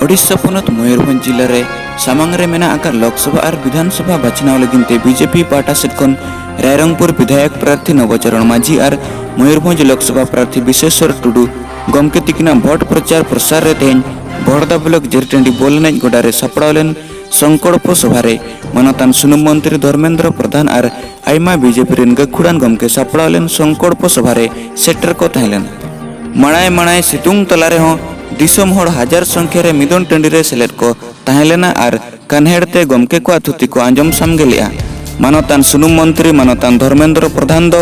ओडिशा पुनत मयूरभंज जिले में सामांगरे मेना आकार लोकसभा और विधानसभा बाछनाव लगिनते बीजेपी पार्टा सेटखन रायरंगपुर विधायक प्रार्थी नवचरण माझी और मयूरभंज लोकसभा प्रार्थी विश्वेश्वर टुडू गमके तिकिना भोट प्रचार प्रसार रे तेज बड़दा ब्लॉक जेरटेंडी बोलनेज गोडारे सपड़ावलेन संकल्प सभारे मनतान सुनुम मंत्री धर्मेंद्र प्रधान और आयमा बीजेपी रेन गखुड़ान गमके सपड़ावलेन संकल्प सभारे सेटर को तहलेन मणाए मणाए सितुंग तलारे हों दिसम हड़ हजार संख्या रे मिदन टंडी रे सेलेट को तहलेना और कान्हेड़ते गमके को थुती को आंजम सामगेलिया मानतान सुनुम मंत्री मानतान धर्मेंद्र प्रधान दो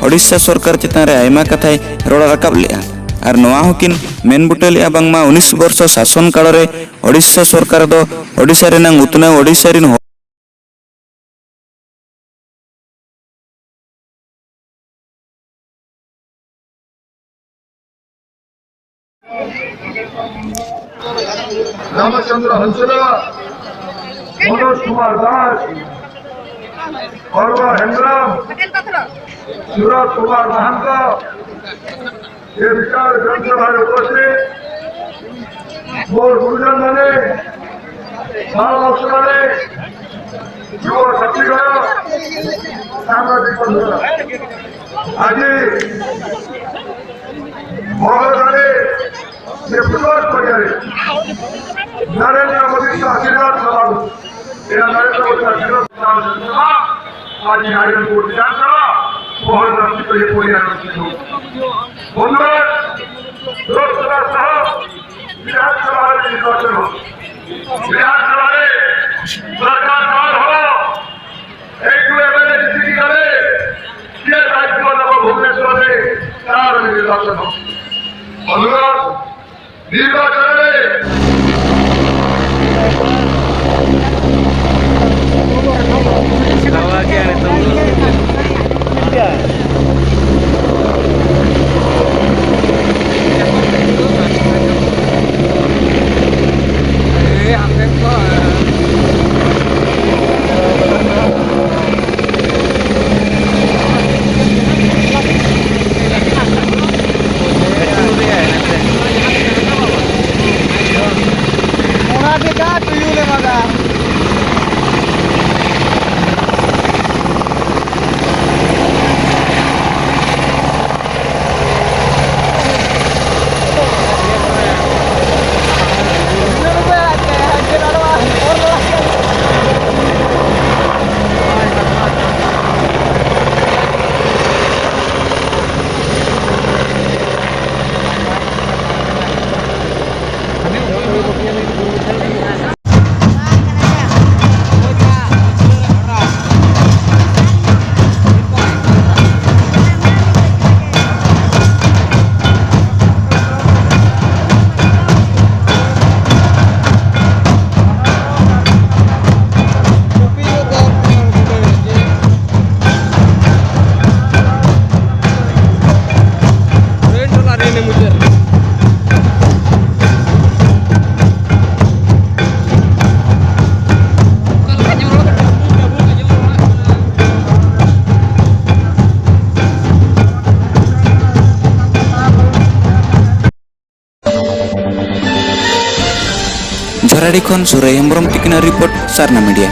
ओडिशा सरकार चेतान रे आयमा कथाय रोड़ राकाब लिया और नवा हकिन मेन बुटेलिया बांगमा 19 वर्ष शासन काल रे ओडिशा सरकार दो ओडिशा रे नांग उतनाव ओडिशा रिन रामचंद्र हंसला, मनोज कुमार दास, अर्वा हेम्ब्राम, सूरज कुमार महंत, ये विचार जनसभा उपस्थित मोर गुरुजन माने युवा शक्तिगण सामाजिक बंधुगण आज महोदय फुटबॉल पड़ियारे नरेंद्र मोदी का आशीर्वाद सवाल नरेंद्र मोदी का आशीर्वाद आज नारायणपुर विधानसभा बहुत राष्ट्रीय को ये पड़िया बंधुगण लोकसभा सह विधानसभा निर्वाचन हो विधानसभा सरकार काल हो एक एमएलए जीती गले ये राज्य भुवनेश्वर में 4 निर्वाचन हो बंधुगण निर्वाचन झराड़ी खन सुरई हेम्ब्रम तिकिना रिपोर्ट सारना मीडिया।